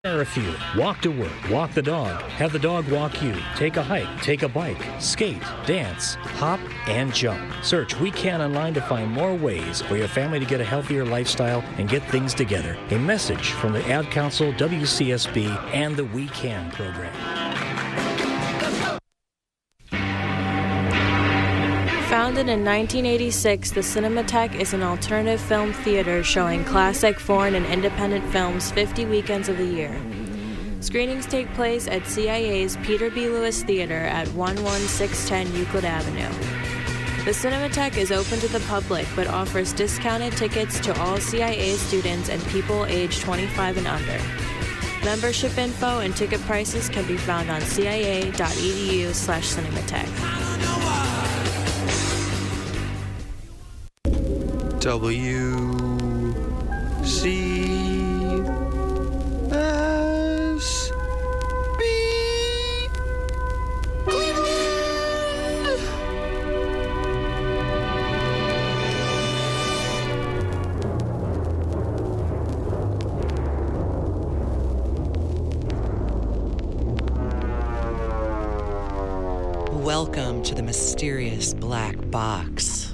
There are a few. Walk to work, walk the dog, have the dog walk you, take a hike, take a bike, skate, dance, hop, and jump. Search We Can online to find more ways for your family to get a healthier lifestyle and get things together. A message from the Ad Council, WCSB, and the We Can program. Founded in 1986, the Cinematheque is an alternative film theater showing classic foreign and independent films 50 weekends of the year. Screenings take place at CIA's Peter B. Lewis Theater at 11610 Euclid Avenue. The Cinematheque is open to the public but offers discounted tickets to all CIA students and people aged 25 and under. Membership info and ticket prices can be found on cia.edu/Cinematheque. WCSB Welcome to the mysterious black box.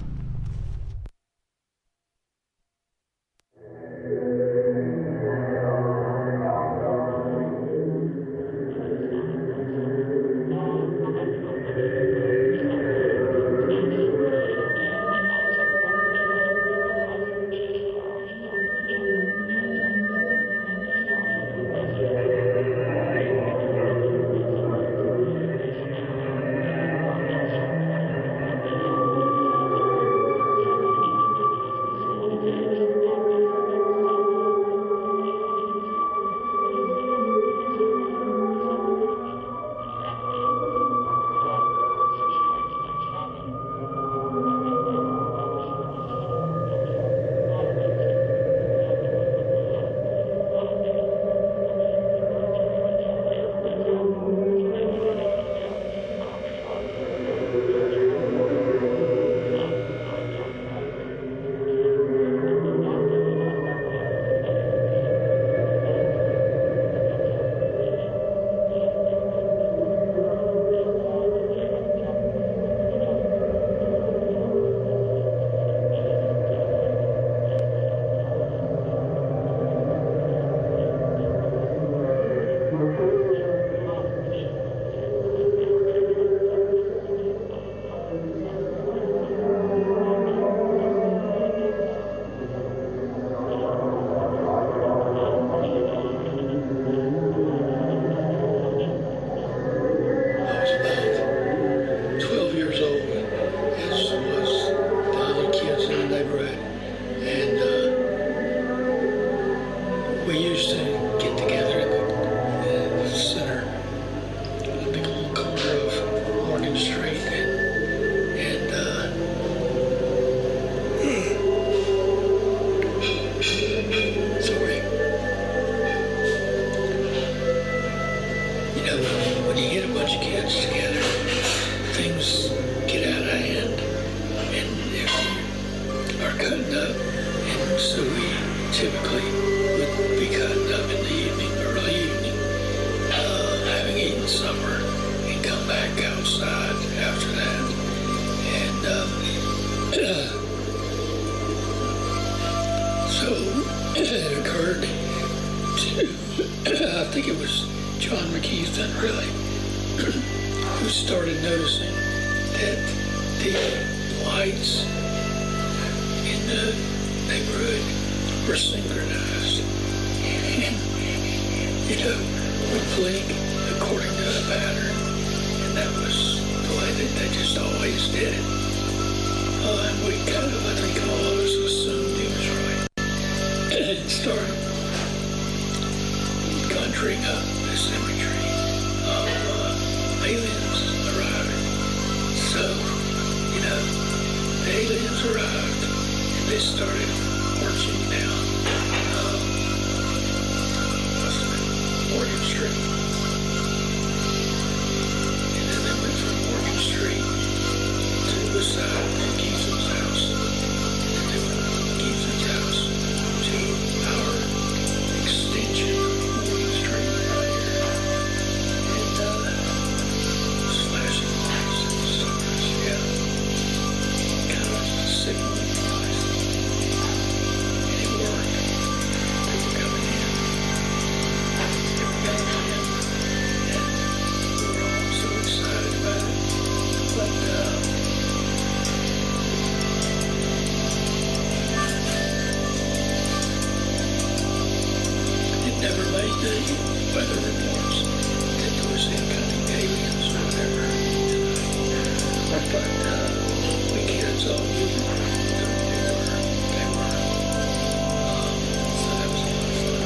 Extension, Morgan Street. weather reports that there was incoming aliens or whatever. But the kids all knew they were. So that was a lot of fun.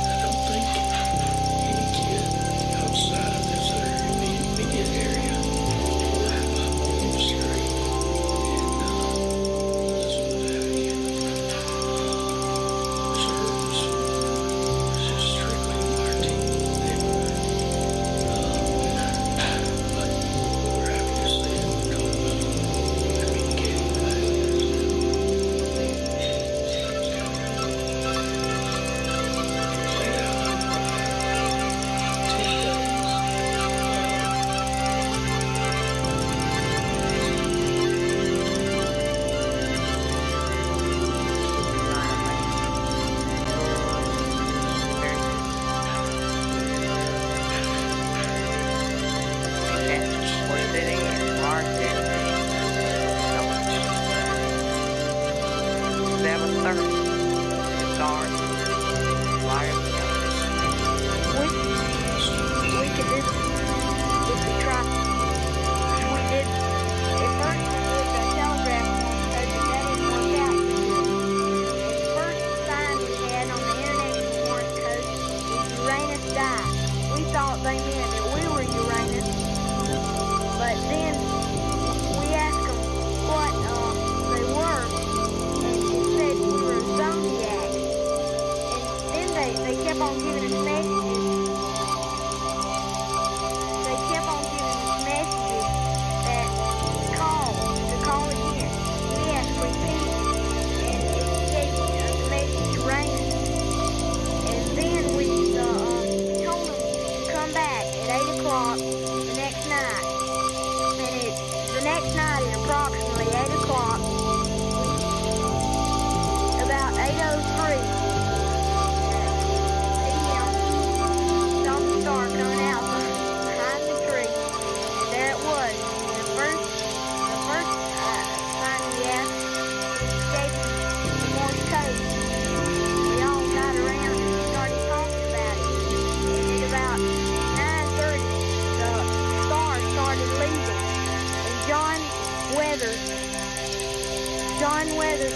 I don't think any kid outside of this immediate area will have a home screen.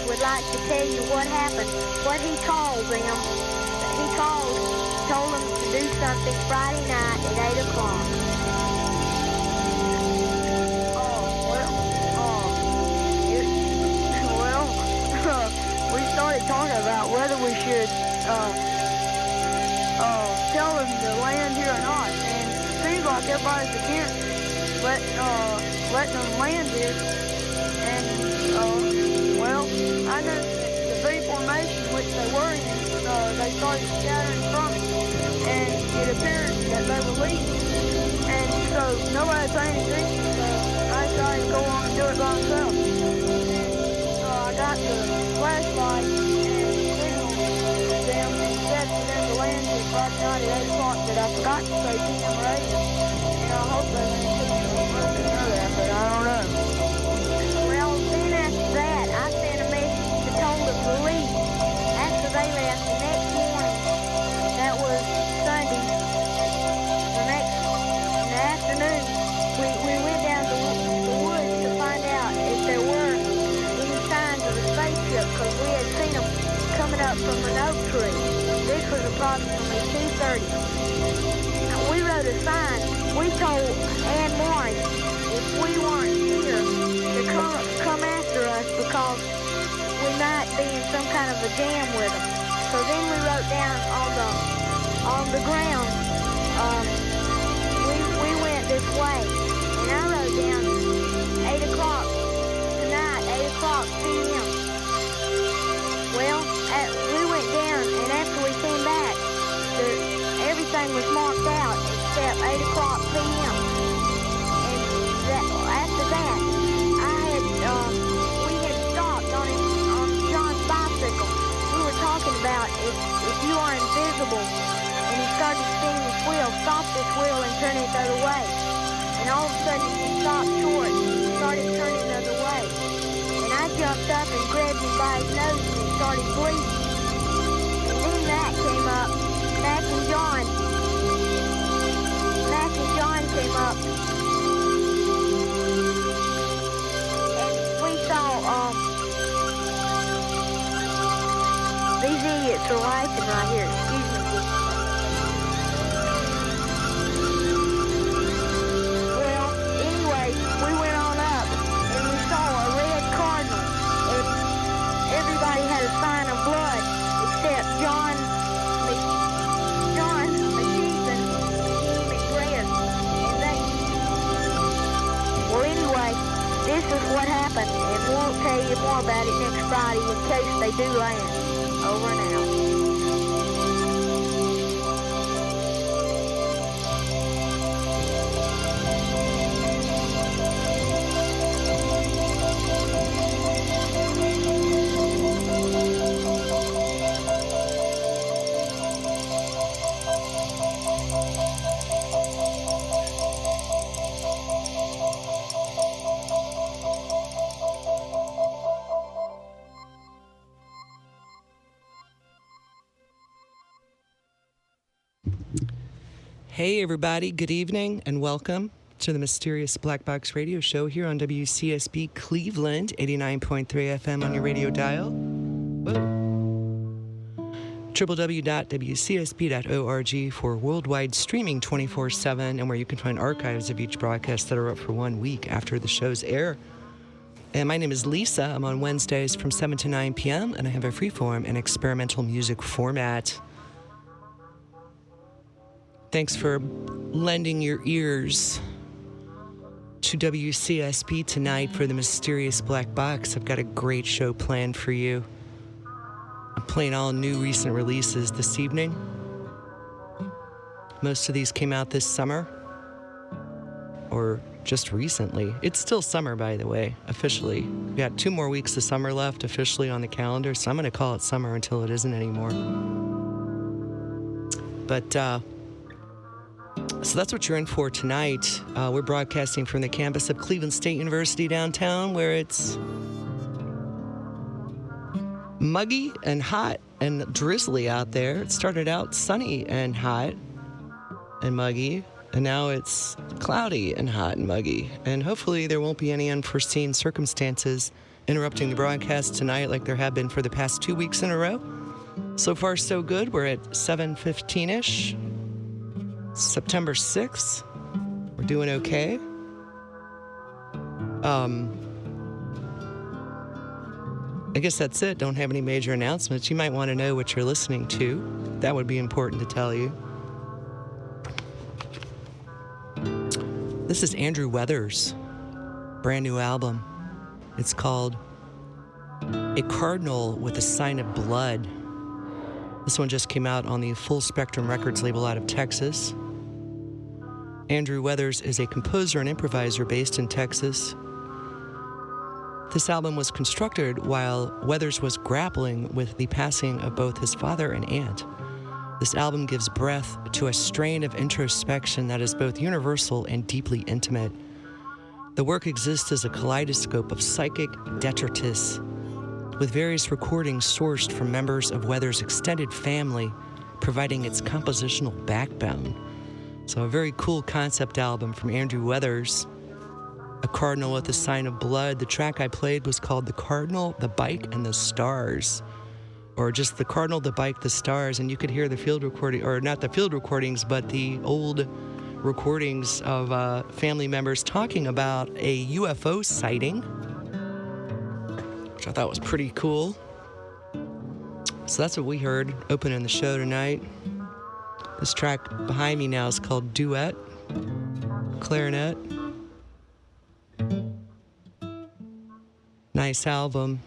Would like to tell you what happened, what he called them. He told them to do something Friday night at 8 o'clock. We started talking about whether we should tell them to land here or not, and it seems like everybody's against letting them land here. And well, I know the V formation which they were in, they started scattering from it, and it appeared that they were leaving, and so nobody paid attention, so I decided to go on and do it by myself. I got the flashlight and signaled them and said for them to land here Friday night at 8 o'clock, but I forgot to say PM or 8, and I hope they land here. I didn't know that, but I don't know. Well, then after that, I sent a message to told them to leave. After they left the next morning, that was Sunday, in the afternoon, we went down to the woods to find out if there were any signs of a spaceship, because we had seen them coming up from an oak tree. This was approximately 2:30. Now, we wrote a sign. We told Ann Morris if we weren't here to come after us because we might be in some kind of a jam with them. So then we wrote down on the ground, we went this way, and I wrote down 8 o'clock tonight, 8 o'clock p.m. Well, we went down, and after we came back, everything was marked out except 8 o'clock p.m. And after that, we had stopped on John's bicycle. We were talking about if you are invisible, and he started spinning his wheel, stop this wheel and turn it the other way. And all of a sudden, he stopped short, started turning the other way. jumped up and grabbed me by his nose and it started bleeding. And then Mac came up. Mac and John came up. And we saw, these idiots are laughing right here. Excuse me. Well, anyway, we went on up and we saw a red cardinal. And everybody had a sign of blood except John McKeith and McGregor. And they... Well, anyway, this is what happened, and we'll tell you more about it next Friday in case they do land. Over and out. Hey everybody, good evening and welcome to the Mysterious Black Box Radio Show here on WCSB Cleveland 89.3 FM on your radio dial. www.wcsb.org for worldwide streaming 24/7 and where you can find archives of each broadcast that are up for 1 week after the show's air. And my name is Lisa. I'm on Wednesdays from 7 to 9 p.m. and I have a freeform and experimental music format. Thanks for lending your ears to WCSB tonight for the Mysterious Black Box. I've got a great show planned for you. I'm playing all new recent releases this evening. Most of these came out this summer or just recently. It's still summer, by the way, officially. We got 2 more weeks of summer left officially on the calendar, so I'm going to call it summer until it isn't anymore. But, so that's what you're in for tonight. We're broadcasting from the campus of Cleveland State University downtown, where it's muggy and hot and drizzly out there. It started out sunny and hot and muggy, and now it's cloudy and hot and muggy. And hopefully there won't be any unforeseen circumstances interrupting the broadcast tonight like there have been for the past 2 weeks in a row. So far, so good. We're at 7:15-ish. September 6th. We're doing okay. I guess that's it. Don't have any major announcements. You might want to know what you're listening to. That would be important to tell you. This is Andrew Weathers' brand new album. It's called A Cardinal with a Sign of Blood. This one just came out on the Full Spectrum Records label out of Texas. Andrew Weathers is a composer and improviser based in Texas. This album was constructed while Weathers was grappling with the passing of both his father and aunt. This album gives breath to a strain of introspection that is both universal and deeply intimate. The work exists as a kaleidoscope of psychic detritus, with various recordings sourced from members of Weathers' extended family, providing its compositional backbone. So a very cool concept album from Andrew Weathers. A Cardinal with a Sign of Blood. The track I played was called The Cardinal, the Bike, and the Stars. Or just The Cardinal, the Bike, the Stars. And you could hear the field recording, or not the field recordings, but the old recordings of family members talking about a UFO sighting, which I thought was pretty cool. So that's what we heard opening the show tonight. This track behind me now is called Duet, Clarinet. Nice album,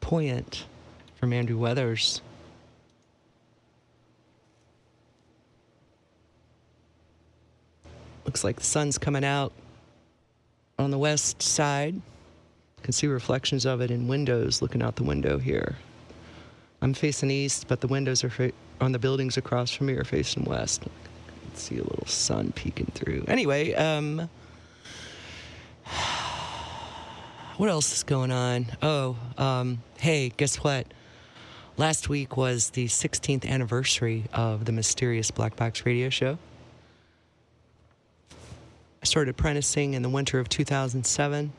poignant, from Andrew Weathers. Looks like the sun's coming out on the west side. You can see reflections of it in windows looking out the window here. I'm facing east, but the windows are on the buildings across from me are facing west. You can see a little sun peeking through. Anyway, What else is going on? Hey, guess what? Last week was the 16th anniversary of the mysterious Black Box Radio Show. I started apprenticing in the winter of 2007.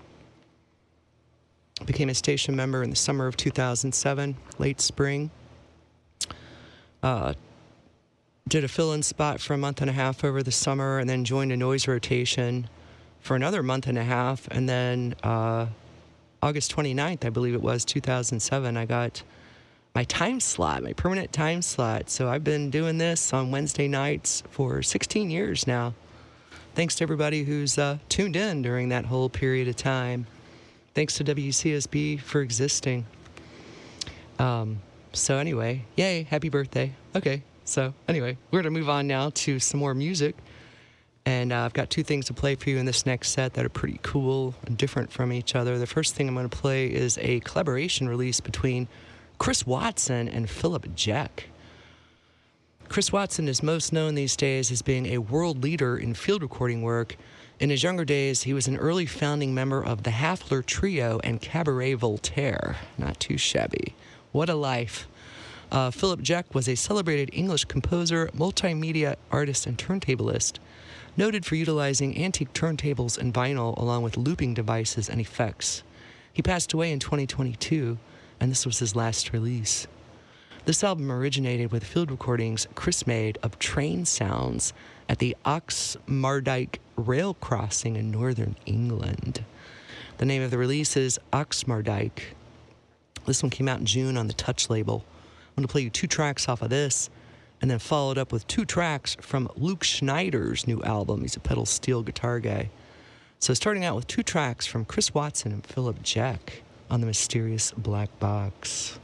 Became a station member in the summer of 2007, late spring. Did a fill-in spot for a month and a half over the summer, and then joined a noise rotation for another month and a half, and then August 29th, I believe it was, 2007, I got my time slot, my permanent time slot. So I've been doing this on Wednesday nights for 16 years now. Thanks to everybody who's tuned in during that whole period of time. Thanks to WCSB for existing. So anyway, yay, happy birthday. Okay, so anyway, we're going to move on now to some more music. And I've got two things to play for you in this next set that are pretty cool and different from each other. The first thing I'm going to play is a collaboration release between Chris Watson and Philip Jack. Chris Watson is most known these days as being a world leader in field recording work. In his younger days, he was an early founding member of the Hafler Trio and Cabaret Voltaire. Not too shabby. What a life. Philip Jack was a celebrated English composer, multimedia artist, and turntablist, noted for utilizing antique turntables and vinyl along with looping devices and effects. He passed away in 2022, and this was his last release. This album originated with field recordings Chris made of train sounds at the Oxmardyke rail crossing in northern England. The name of the release is Oxmardyke. This one came out in June on the Touch label. I'm going to play you two tracks off of this, and then followed up with two tracks from Luke Schneider's new album. He's a pedal steel guitar guy. So starting out with two tracks from Chris Watson and Philip Jack on the mysterious Black Box.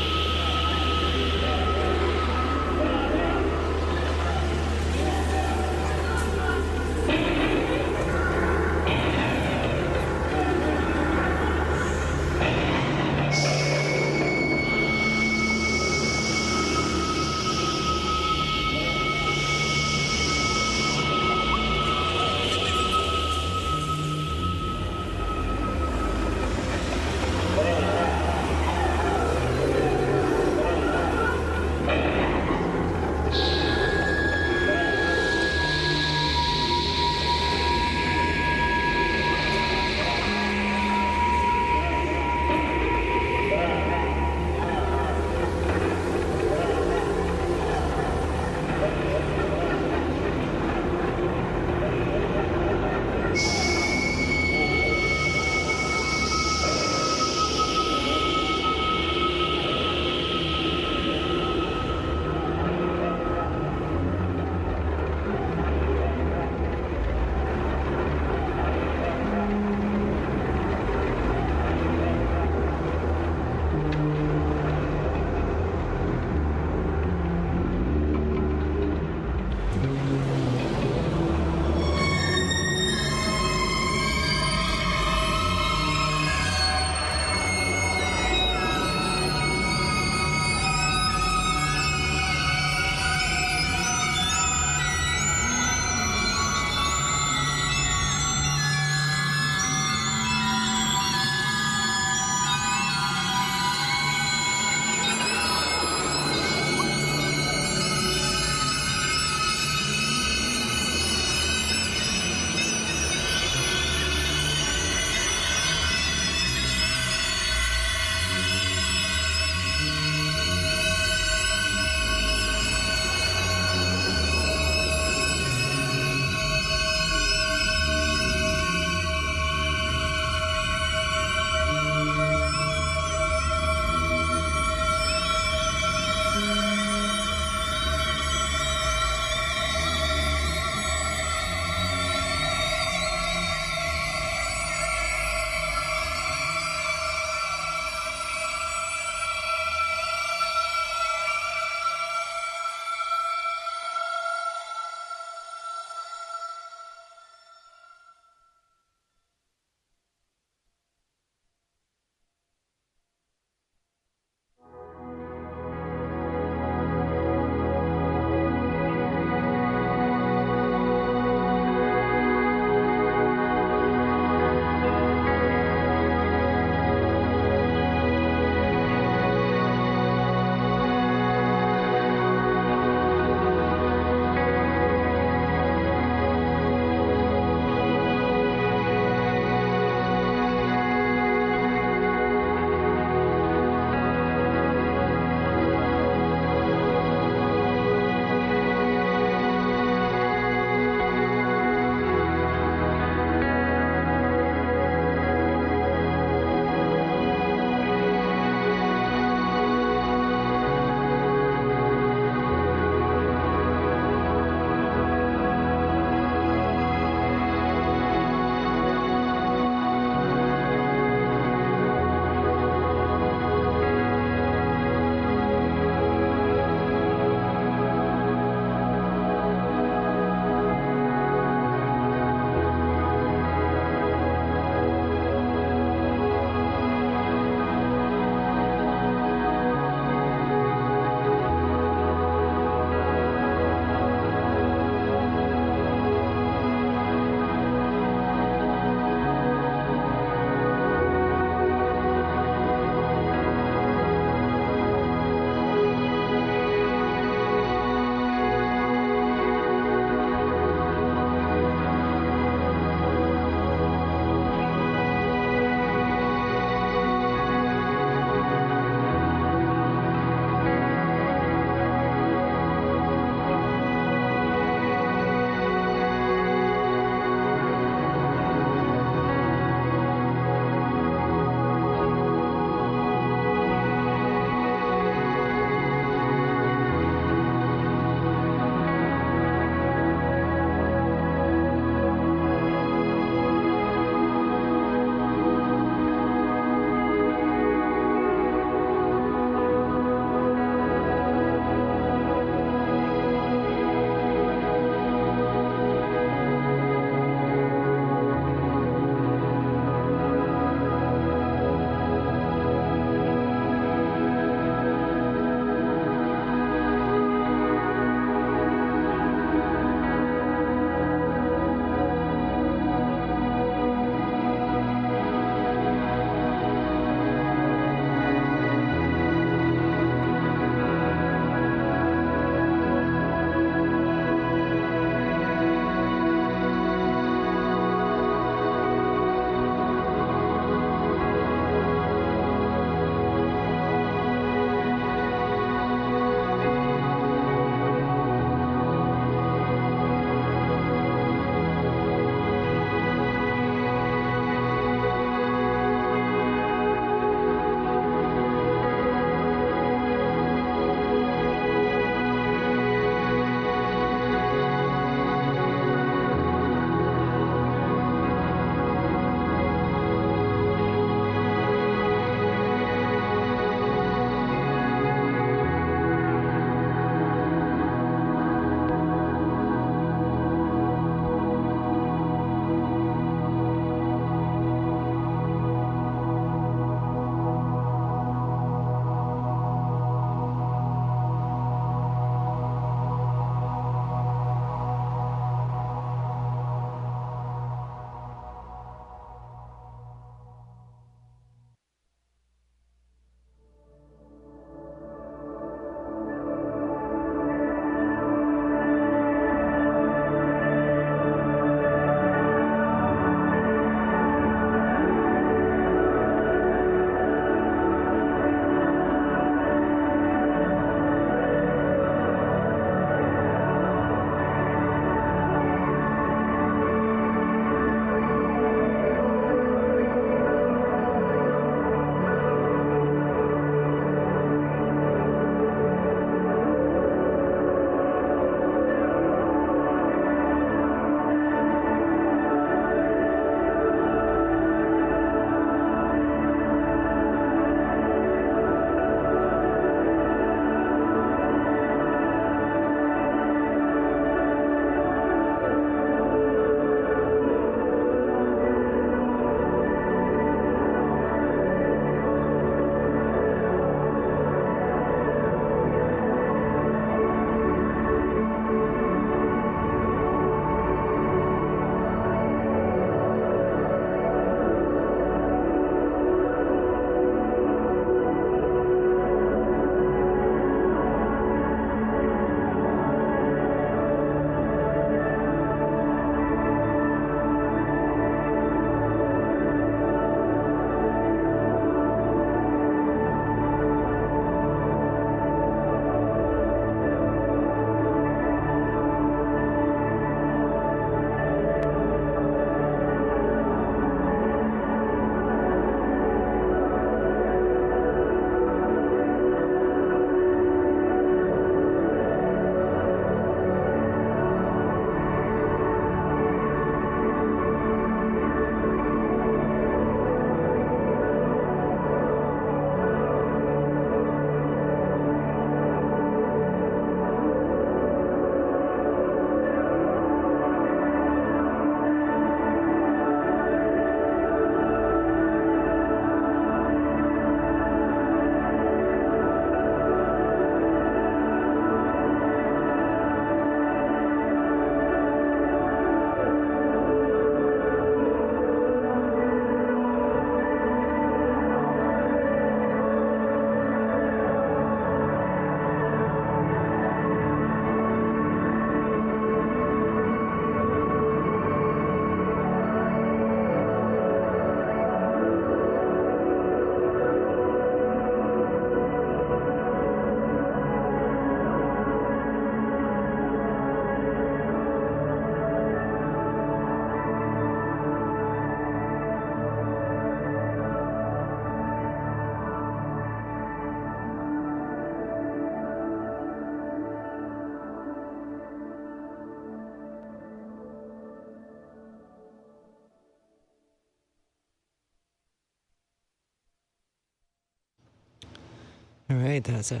All right, that's a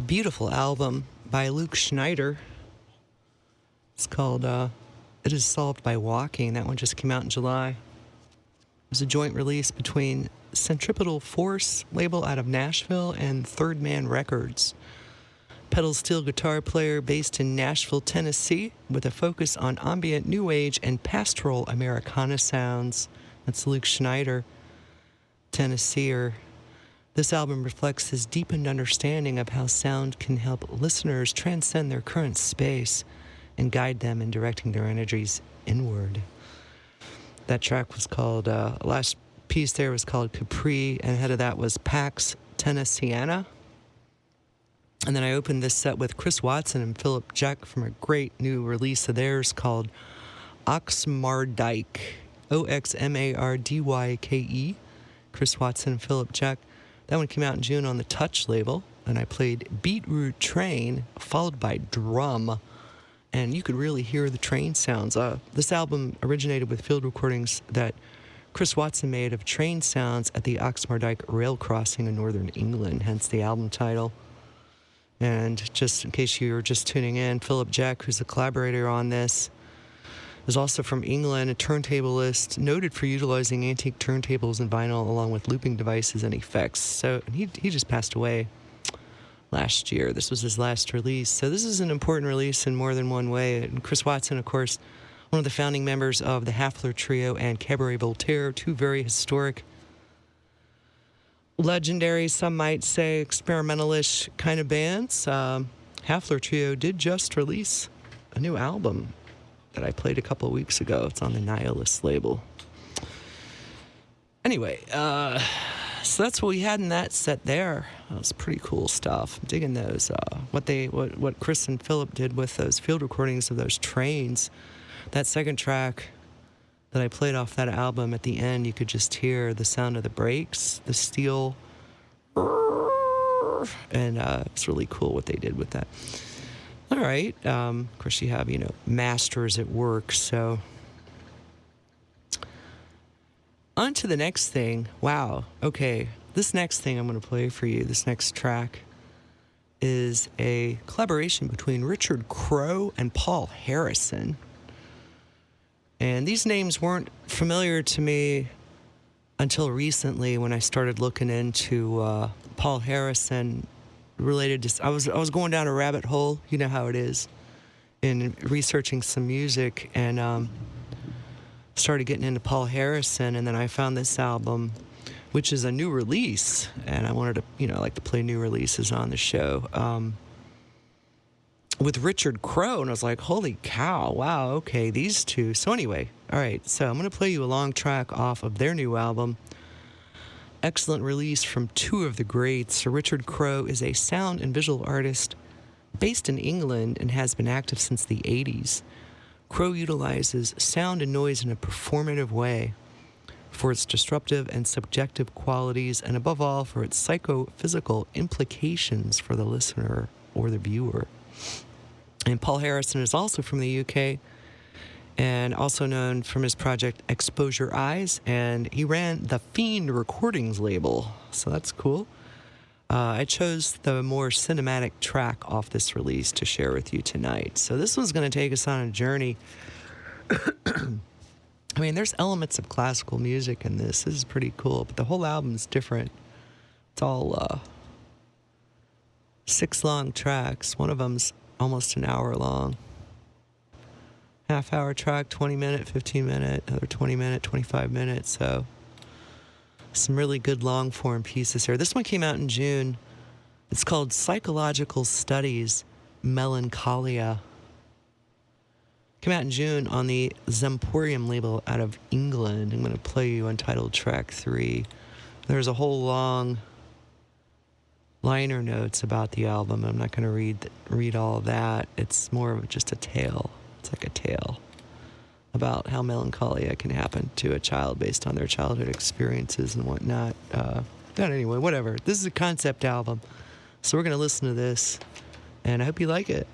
beautiful album by Luke Schneider. It's called It Is Solved by Walking. That one just came out in July. It was a joint release between Centripetal Force, label out of Nashville, and Third Man Records. Pedal steel guitar player based in Nashville, Tennessee, with a focus on ambient new age and pastoral Americana sounds. That's Luke Schneider, Tennesseer. This album reflects his deepened understanding of how sound can help listeners transcend their current space and guide them in directing their energies inward. That track was called, last piece there was called Capri, and ahead of that was Pax Tennesseana. And then I opened this set with Chris Watson and Philip Jack from a great new release of theirs called Oxmardyke, Oxmardyke. Chris Watson and Philip Jack. That one came out in June on the Touch label, and I played Beetroot Train, followed by Drum. And you could really hear the train sounds. This album originated with field recordings that Chris Watson made of train sounds at the Oxmardyke rail crossing in northern England, hence the album title. And just in case you're just tuning in, Philip Jack, who's a collaborator on this, is also from England, a turntablist noted for utilizing antique turntables and vinyl along with looping devices and effects. So he just passed away last year. This was his last release. So this is an important release in more than one way. And Chris Watson, of course, one of the founding members of the Hafler Trio and Cabaret Voltaire, two very historic, legendary, some might say experimental-ish kind of bands. Hafler Trio did just release a new album that I played a couple of weeks ago. It's on the Nihilist label. Anyway, so that's what we had in that set there. That was pretty cool stuff. I'm digging those. What Chris and Philip did with those field recordings of those trains. That second track that I played off that album, at the end, you could just hear the sound of the brakes, the steel, and it's really cool what they did with that. All right. Of course, you have, masters at work, so on to the next thing. Wow. Okay. This next thing I'm going to play for you, this next track, is a collaboration between Richard Crowe and Paul Harrison. And these names weren't familiar to me until recently when I started looking into Paul Harrison related to... I was going down a rabbit hole, you know how it is, in researching some music, and started getting into Paul Harrison, and then I found this album, which is a new release, and I wanted to, I like to play new releases on the show, with Richard Crowe, and I was like, holy cow, wow, okay, these two. So anyway, all right, so I'm going to play you a long track off of their new album. Excellent release from two of the greats. So Richard Crowe is a sound and visual artist based in England and has been active since the 80s. Crowe utilizes sound and noise in a performative way for its disruptive and subjective qualities, and above all, for its psychophysical implications for the listener or the viewer. And Paul Harrison is also from the UK and also known from his project Exposure Eyes, and he ran the Fiend Recordings label, so that's cool. I chose the more cinematic track off this release to share with you tonight. So this one's going to take us on a journey. I mean, there's elements of classical music in this. This is pretty cool, but the whole album's different. It's all 6 long tracks. One of them's almost an hour long. Half-hour track, 20-minute, 15-minute, another 20-minute, 25 minutes. So some really good long-form pieces here. This one came out in June. It's called Psychological Studies, Melancholia. Came out in June on the Zemporium label out of England. I'm going to play you Untitled Track 3. There's a whole long liner notes about the album. I'm not going to read all of that. It's more of just a tale. It's like a tale about how melancholia can happen to a child based on their childhood experiences and whatnot. But anyway, whatever. This is a concept album. So we're going to listen to this, and I hope you like it.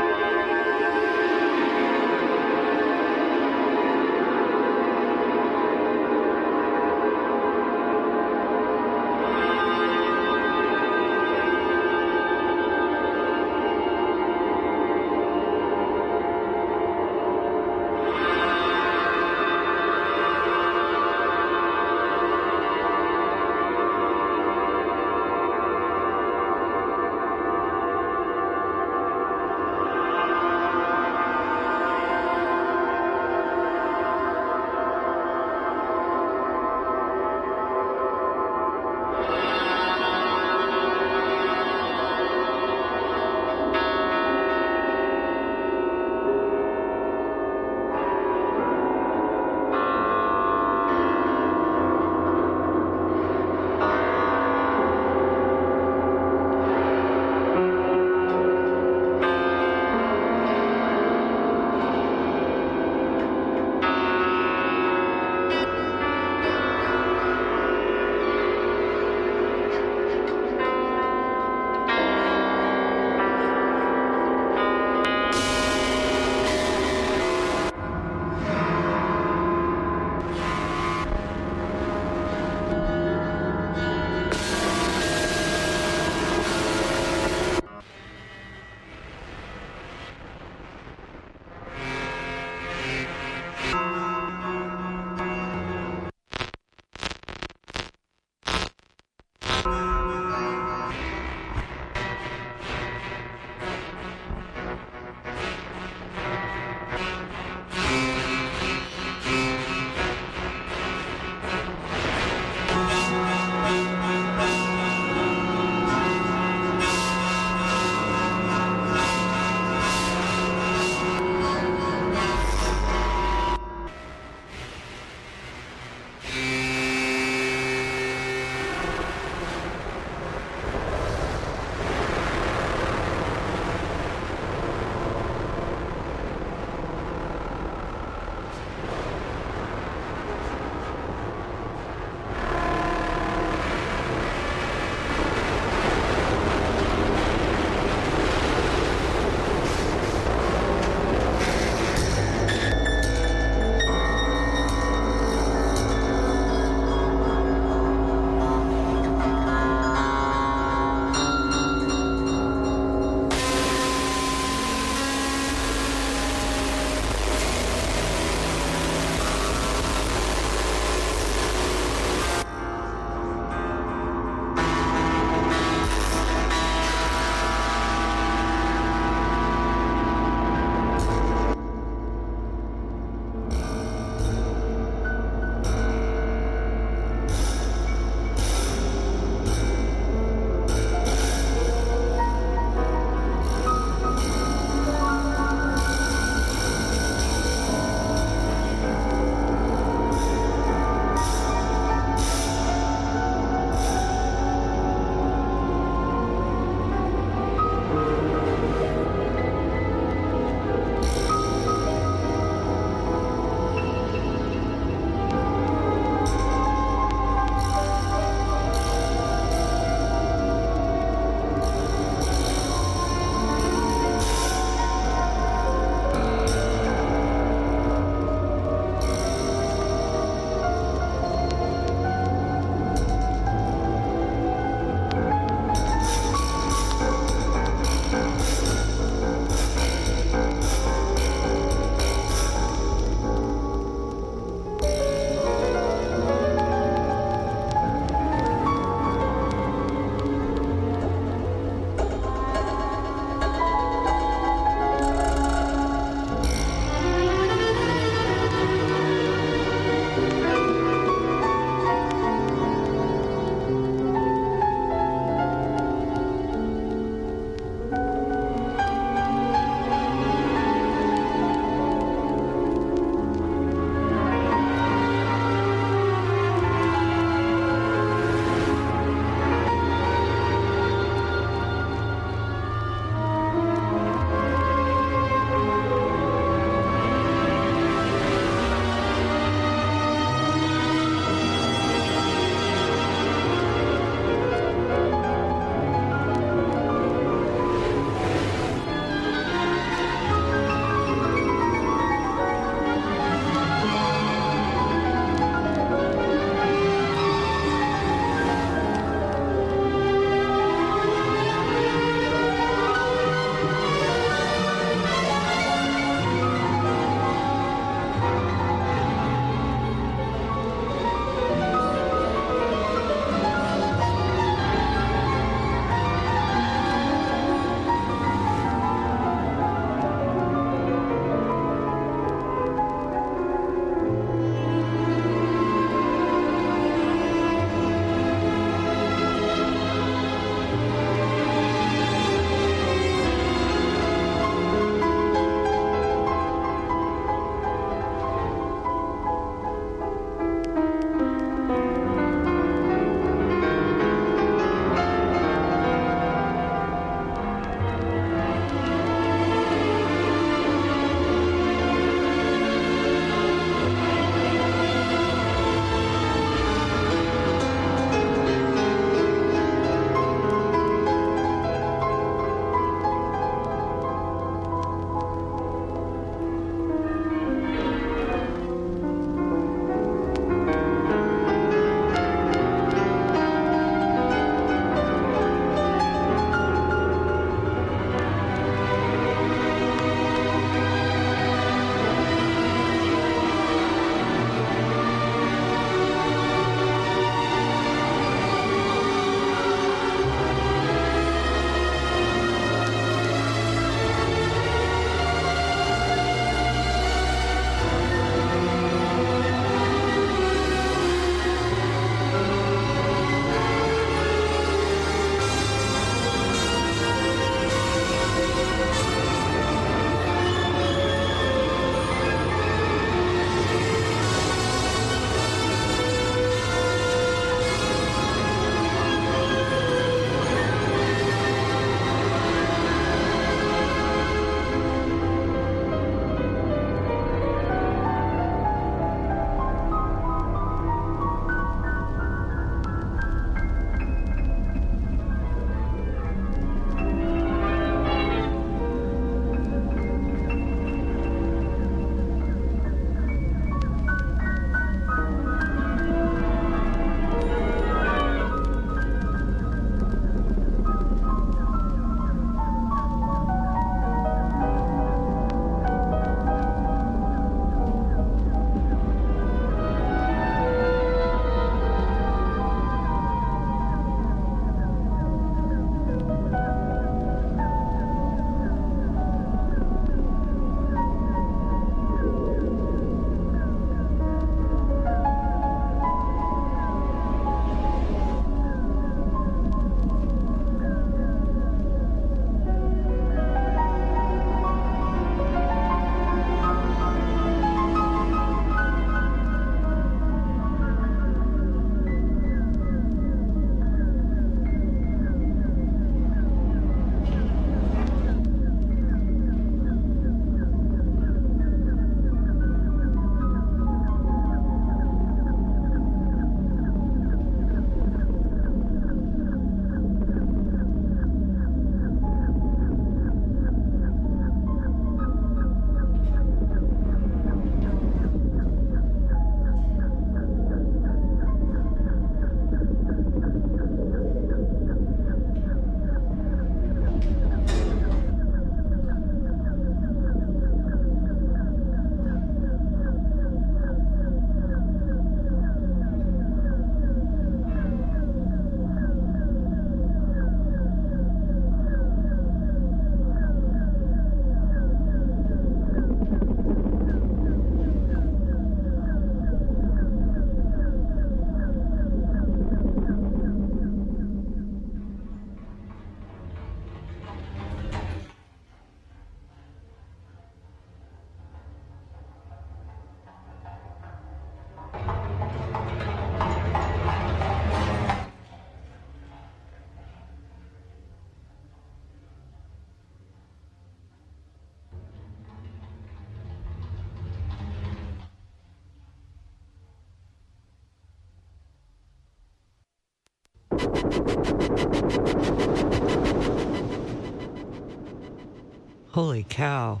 Holy cow.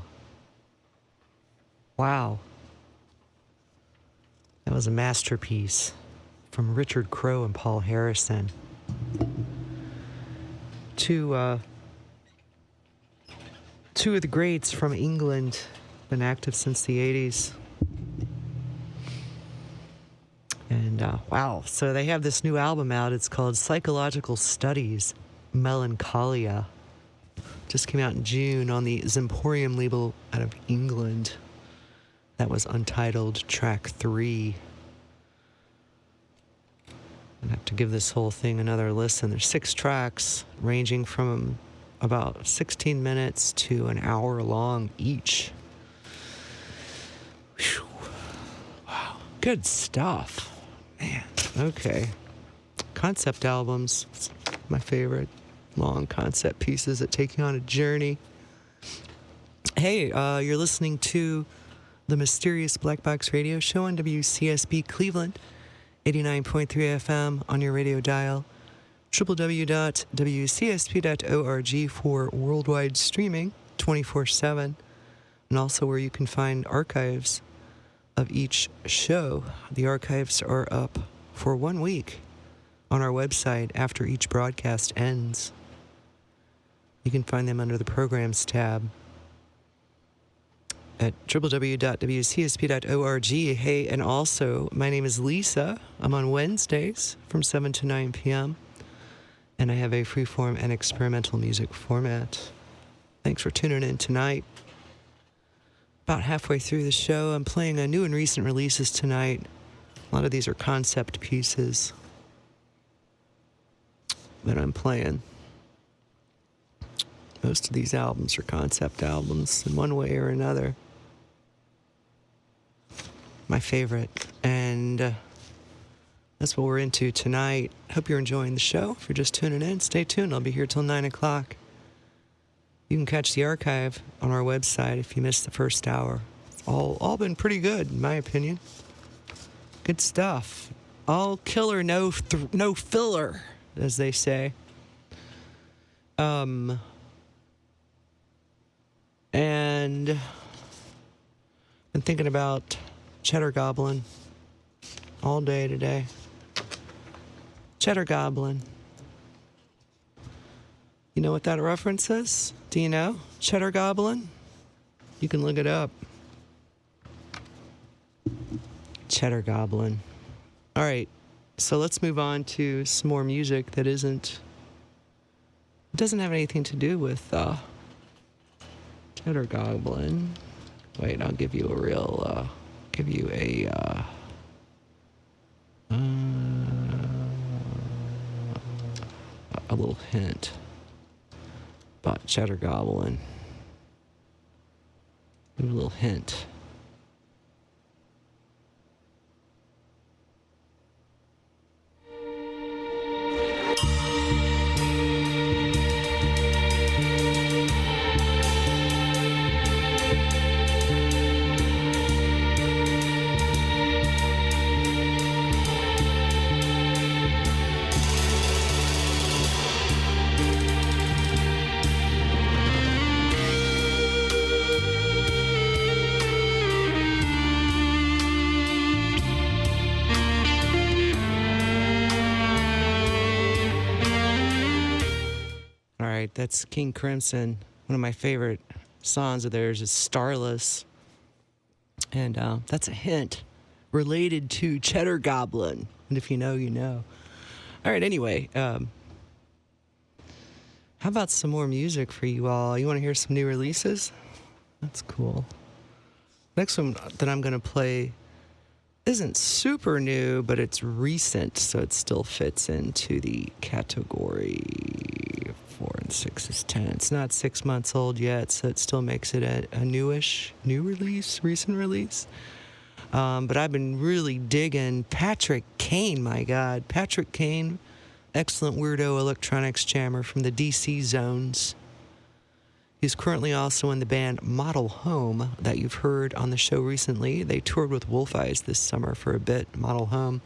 Wow. That was a masterpiece from Richard Crowe and Paul Harrison. Two of the greats from England, been active since the 80s. And wow, so they have this new album out. It's called Psychological Studies, Melancholia. Just came out in June on the Zemporium label out of England. That was Untitled Track 3. I'd have to give this whole thing another listen. There's 6 tracks ranging from about 16 minutes to an hour long each. Whew. Wow, good stuff. Man, okay. Concept albums, my favorite. Long concept pieces that take you on a journey. Hey, you're listening to the Mysterious Black Box Radio Show on WCSB Cleveland, 89.3 FM on your radio dial, www.wcsb.org for worldwide streaming 24/7, and also where you can find archives of each show. The archives are up for 1 week on our website after each broadcast ends. You can find them under the Programs tab at www.wcsb.org. Hey, and also, my name is Lisa. I'm on Wednesdays from 7 to 9 p.m., and I have a freeform and experimental music format. Thanks for tuning in tonight. About halfway through the show, I'm playing new and recent releases tonight. A lot of these are concept pieces that I'm playing. Most of these albums are concept albums in one way or another. My favorite. And that's what we're into tonight. Hope you're enjoying the show. If you're just tuning in, stay tuned. I'll be here till 9 o'clock. You can catch the archive on our website if you missed the first hour. It's all been pretty good, in my opinion. Good stuff. All killer, no filler, as they say. And been thinking about Cheddar Goblin all day today. Cheddar Goblin. You know what that reference is? Do you know? Cheddar Goblin? You can look it up. Cheddar Goblin. All right, so let's move on to some more music that doesn't have anything to do with Cheddar Goblin. Wait, I'll give you a little hint about Cheddar Goblin. Give you a little hint. That's King Crimson. One of my favorite songs of theirs is Starless. And that's a hint related to Cheddar Goblin. And if you know, you know. All right, anyway. How about some more music for you all? You want to hear some new releases? That's cool. Next one that I'm going to play isn't super new, but it's recent, so it still fits into the category 4 and 6 is 10. It's not 6 months old yet, so it still makes it a new recent release. But I've been really digging Patrick Kane, my God. Patrick Kane, excellent weirdo electronics jammer from the DC Zones. He's currently also in the band Model Home that you've heard on the show recently. They toured with Wolf Eyes this summer for a bit, Model Home.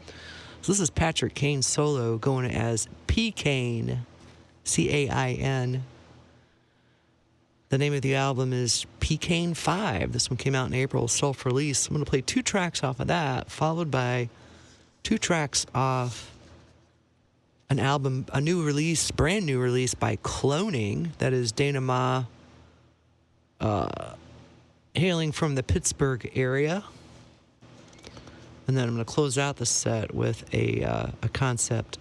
So this is Patrick Kane solo going as P. Kane, C-A-I-N. The name of the album is P. Kane 5. This one came out in April, self-release. I'm going to play 2 tracks off of that, followed by 2 tracks off an album, a new release, brand new release by Cloning. That is Dana Ma, hailing from the Pittsburgh area. And then I'm going to close out the set with a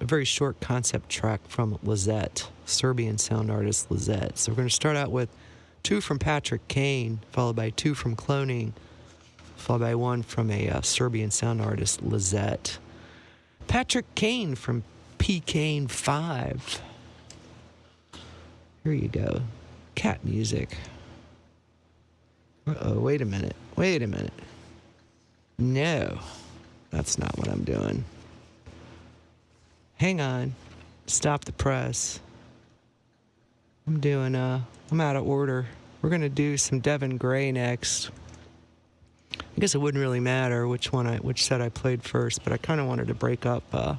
very short concept track from Lizette, Serbian sound artist Lizette. So we're going to start out with 2 from Patrick Kane, followed by 2 from Cloning, followed by 1 from a Serbian sound artist Lizette. Patrick Kane from P. Kane 5. Here you go. Cat music. Uh-oh, wait a minute. No. That's not what I'm doing. Hang on. Stop the press. I'm out of order. We're going to do some Devin Gray next. I guess it wouldn't really matter which set I played first, but I kind of wanted to break up the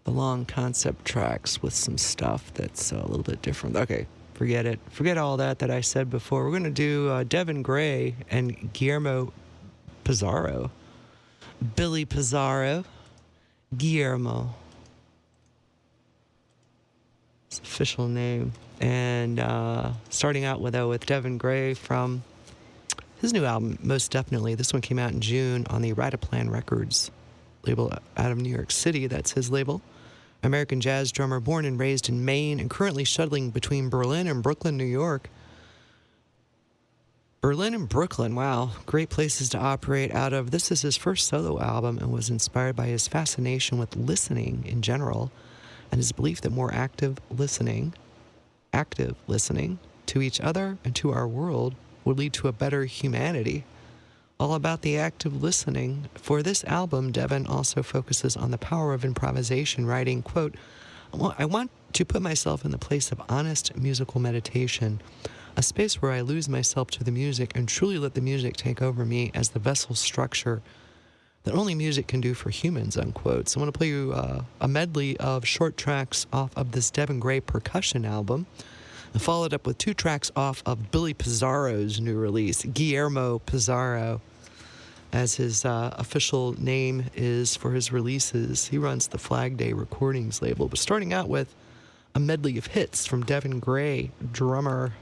long concept tracks with some stuff that's a little bit different. Okay, forget it. Forget all that I said before. We're going to do Devin Gray and Guillermo Pizarro. Billy Pizarro. Guillermo. It's official name. And starting out with Devin Gray from his new album, Most Definitely. This one came out in June on the Radiplan Records label out of New York City. That's his label. American jazz drummer, born and raised in Maine and currently shuttling between Berlin and Brooklyn, New York. Berlin and Brooklyn, wow, great places to operate out of. This is his first solo album and was inspired by his fascination with listening in general and his belief that more active listening to each other and to our world would lead to a better humanity. All about the active listening. For this album, Devin also focuses on the power of improvisation, writing, quote, I want to put myself in the place of honest musical meditation, a space where I lose myself to the music and truly let the music take over me as the vessel structure that only music can do for humans, unquote. So I want to play you a medley of short tracks off of this Devin Gray percussion album, and followed up with 2 tracks off of Billy Pizarro's new release, Guillermo Pizarro, as his official name is for his releases. He runs the Flag Day Recordings label. But starting out with a medley of hits from Devin Gray, drummer.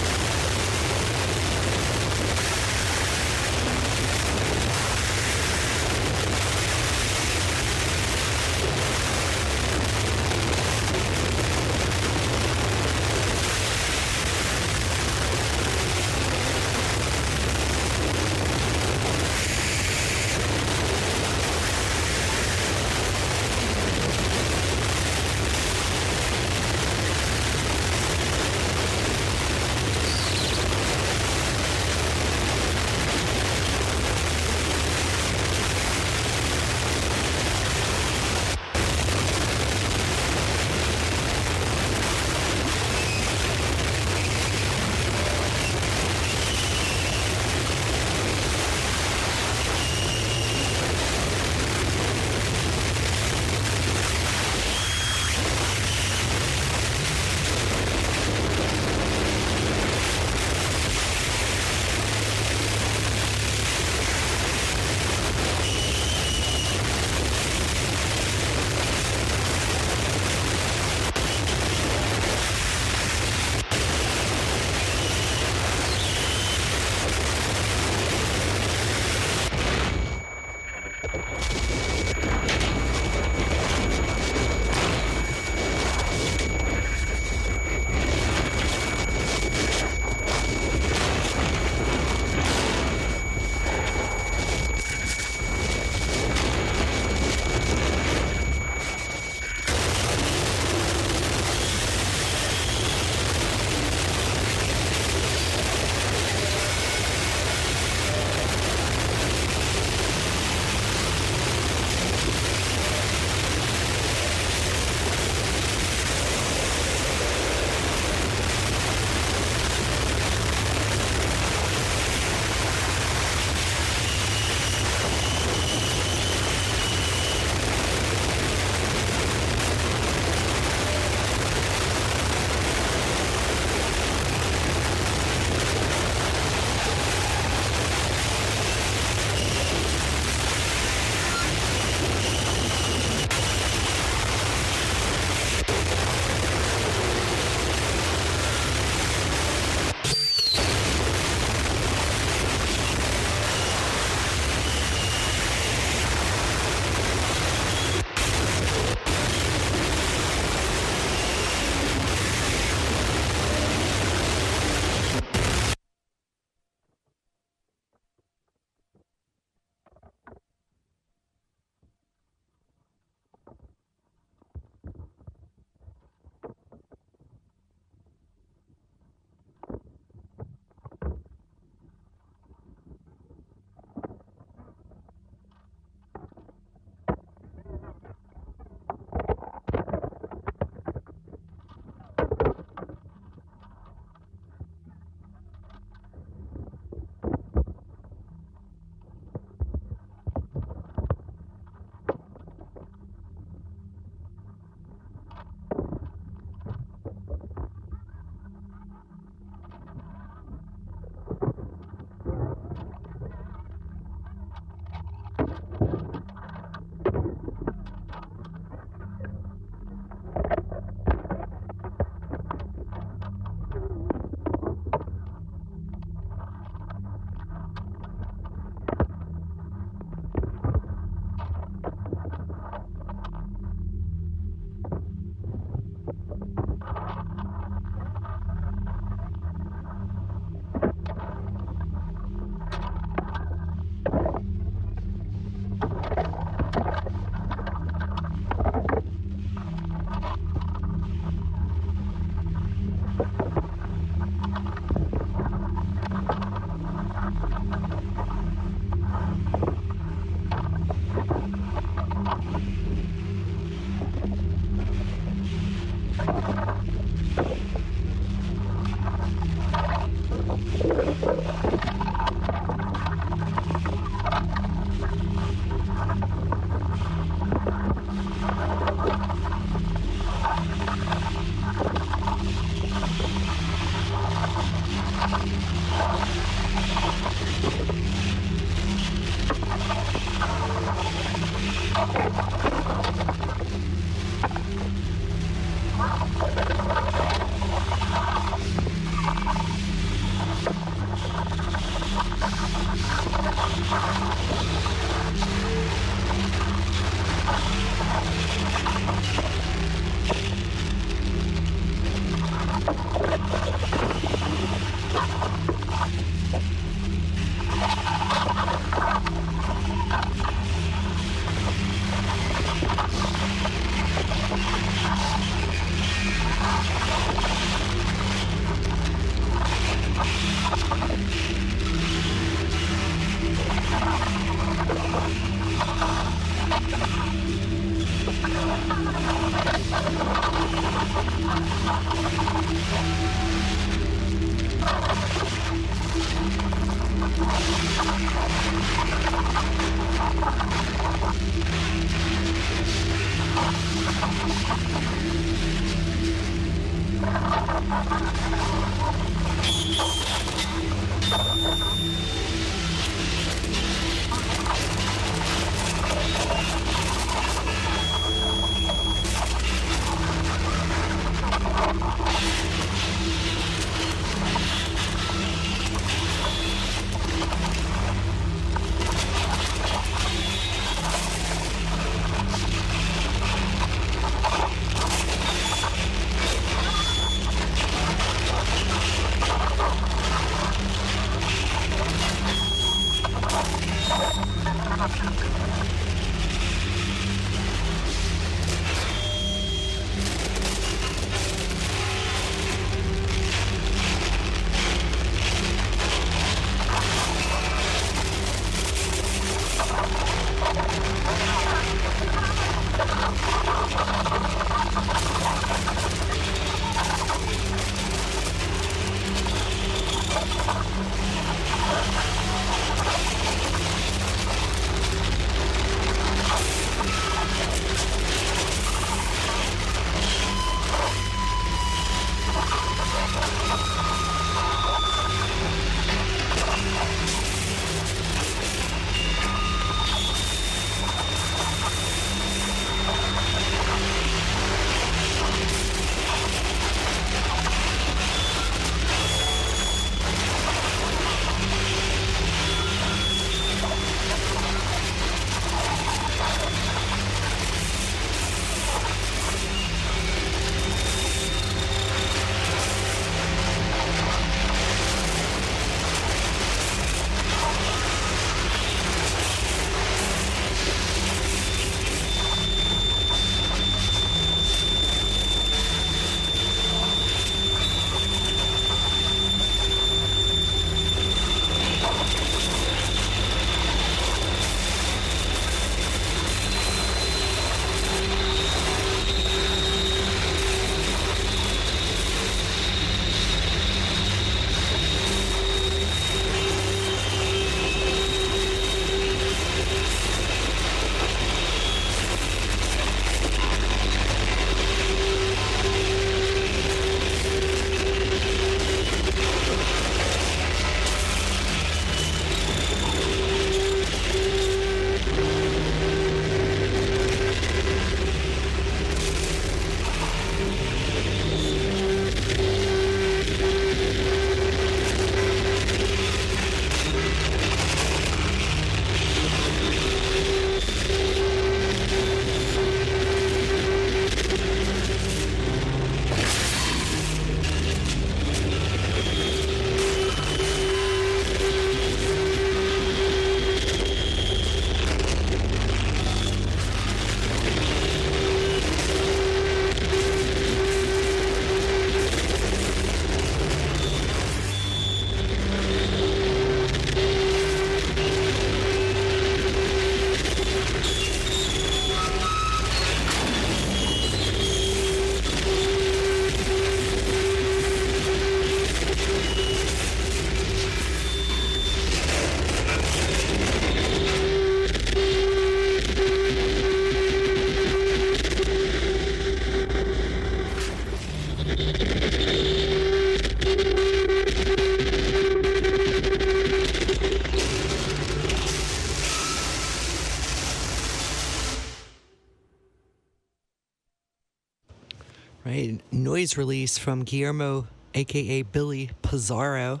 Right, noise release from Guillermo, a.k.a. Billy Pizarro,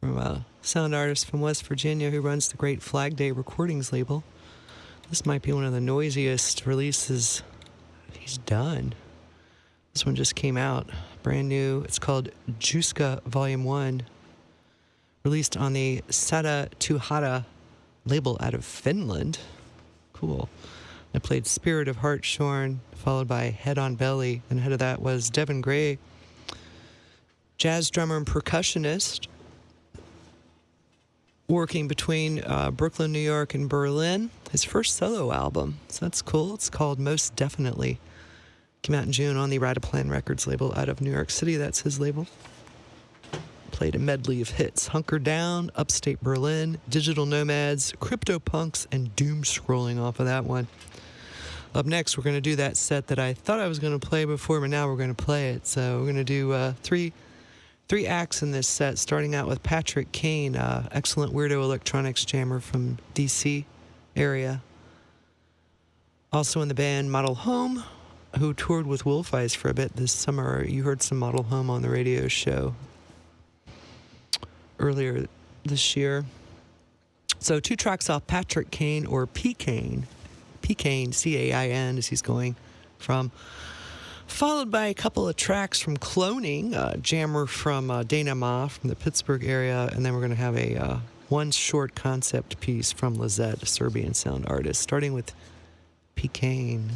from a sound artist from West Virginia who runs the Great Flag Day Recordings label. This might be one of the noisiest releases he's done. This one just came out, brand new. It's called Juska Volume 1, released on the Sada Tuhata label out of Finland. Cool. I played Spirit of Hartshorn, followed by Head on Belly, and ahead of that was Devin Gray, jazz drummer and percussionist, working between Brooklyn, New York, and Berlin. His first solo album, so that's cool. It's called Most Definitely. Came out in June on the Rataplan Records label out of New York City. That's his label. Played a medley of hits: Hunker Down, Upstate Berlin, Digital Nomads, CryptoPunks, and Doom Scrolling off of that one. Up next, we're going to do that set that I thought I was going to play before, but now we're going to play it. So we're going to do three acts in this set, starting out with Patrick Kane, excellent weirdo electronics jammer from D.C. area. Also in the band, Model Home, who toured with Wolf Eyes for a bit this summer. You heard some Model Home on the radio show earlier this year. So 2 tracks off Patrick Kane, or P. Kane, C-A-I-N, as he's going from. Followed by a couple of tracks from Cloning, jammer from Dana Ma from the Pittsburgh area, and then we're going to have a one short concept piece from Lizette, a Serbian sound artist, starting with P. Kane.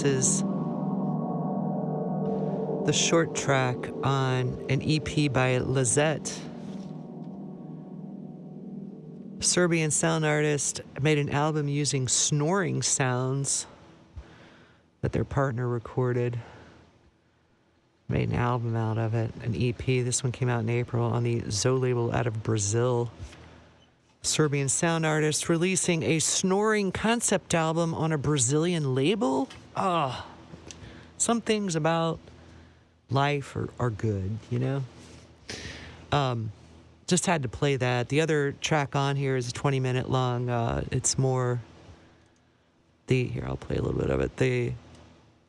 This is the short track on an EP by Lizette. Serbian sound artist made an album using snoring sounds that their partner recorded. Made an album out of it, an EP. This one came out in April on the Zo label out of Brazil. Serbian sound artist releasing a snoring concept album on a Brazilian label. Some things about life are good, you know? Just had to play that. The other track on here is a 20-minute long. It's more here, I'll play a little bit of it. The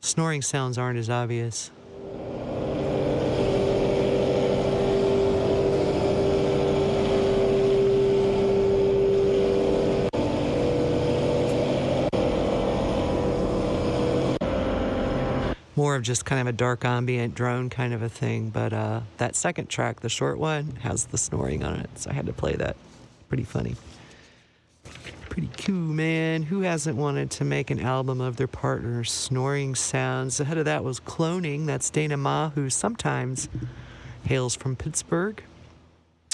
snoring sounds aren't as obvious. More of just kind of a dark ambient drone kind of a thing, but that second track, the short one, has the snoring on it, so I had to play that. Pretty funny. Pretty cool, man. Who hasn't wanted to make an album of their partner's snoring sounds? Ahead of that was Cloning. That's Dana Ma, who sometimes hails from Pittsburgh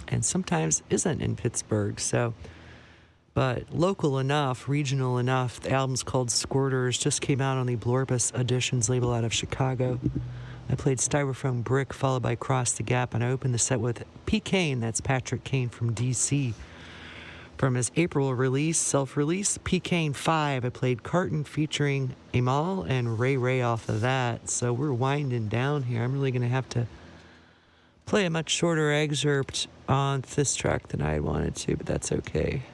and sometimes isn't in Pittsburgh, but local enough, regional enough. The album's called Squirters, just came out on the Blorbus Editions label out of Chicago. I played Styrofoam Brick, followed by Cross the Gap, and I opened the set with P. Kane, that's Patrick Kane from D.C. From his April release, self-release, P. Kane 5, I played Carton featuring Amal and Ray off of that. So we're winding down here. I'm really going to have to play a much shorter excerpt on this track than I wanted to, but that's okay.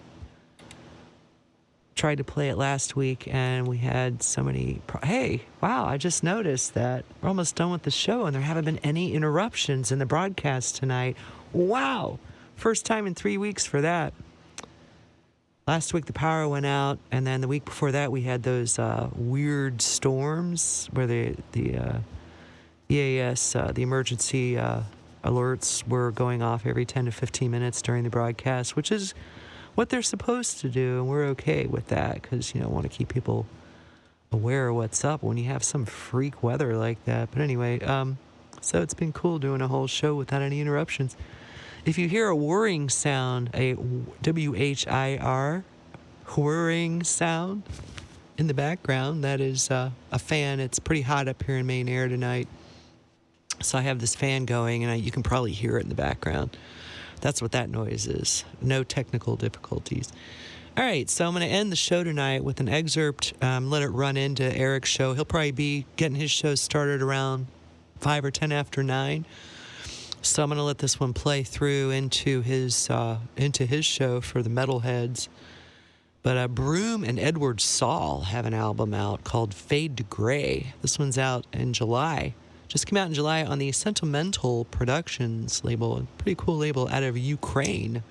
Tried to play it last week, and we had so many... Hey, wow, I just noticed that we're almost done with the show, and there haven't been any interruptions in the broadcast tonight. Wow! First time in 3 weeks for that. Last week, the power went out, and then the week before that, we had those weird storms where the EAS, the emergency alerts were going off every 10 to 15 minutes during the broadcast, which is what they're supposed to do, and we're okay with that because, you know, want to keep people aware of what's up when you have some freak weather like that. But anyway, so it's been cool doing a whole show without any interruptions. If you hear a whirring sound, a WHIR whirring sound in the background, that is a fan. It's pretty hot up here in Maine Air tonight, so I have this fan going, and you can probably hear it in the background. That's what that noise is. No technical difficulties. All right, so I'm going to end the show tonight with an excerpt. Let it run into Eric's show. He'll probably be getting his show started around 5 or 10 after 9. So I'm going to let this one play through into his show for the metalheads. But Broom and Edward Saul have an album out called Fade to Gray. This one's out in July. Just came out in July on the Sentimental Productions label, a pretty cool label out of Ukraine.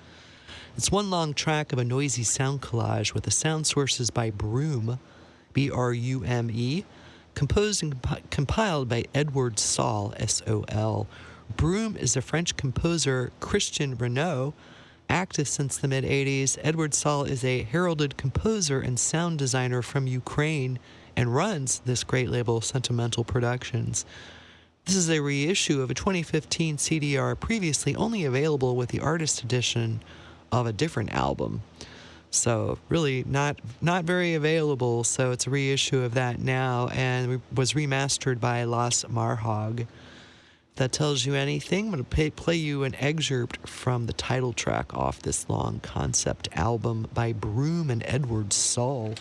It's one long track of a noisy sound collage with the sound sources by Broom, B-R-U-M-E, composed and compiled by Edward Saul, S-O-L. Broom is a French composer, Christian Renaud, active since the mid-'80s. Edward Saul is a heralded composer and sound designer from Ukraine and runs this great label, Sentimental Productions. This is a reissue of a 2015 CDR previously only available with the artist edition of a different album. So really not very available, so it's a reissue of that now, and was remastered by Las Marhog. If that tells you anything, I'm going to play you an excerpt from the title track off this long concept album by Broom and Edward Saul.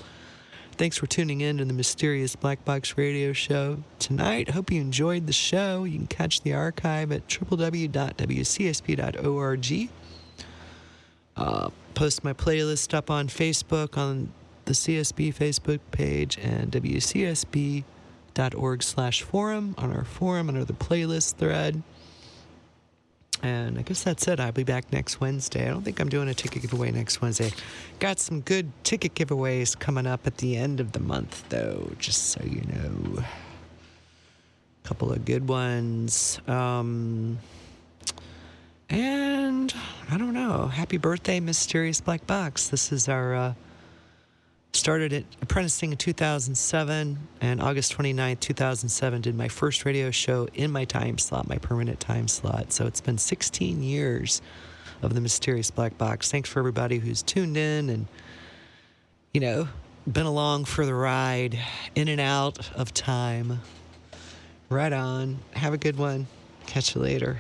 Thanks for tuning in to the Mysterious Black Box Radio Show tonight. Hope you enjoyed the show. You can catch the archive at www.wcsb.org. Post my playlist up on Facebook on the CSB Facebook page and wcsb.org/forum on our forum under the playlist thread. And I guess that's it. I'll be back next Wednesday. I don't think I'm doing a ticket giveaway next Wednesday. Got some good ticket giveaways coming up at the end of the month, though, just so you know. A couple of good ones. And I don't know. Happy birthday, Mysterious Black Box. This is our Started at apprenticing in 2007, and August 29th, 2007, did my first radio show in my time slot, my permanent time slot. So it's been 16 years of the Mysterious Black Box. Thanks for everybody who's tuned in and, you know, been along for the ride, in and out of time. Right on. Have a good one. Catch you later.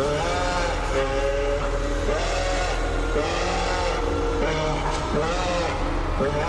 Ah! Thank you.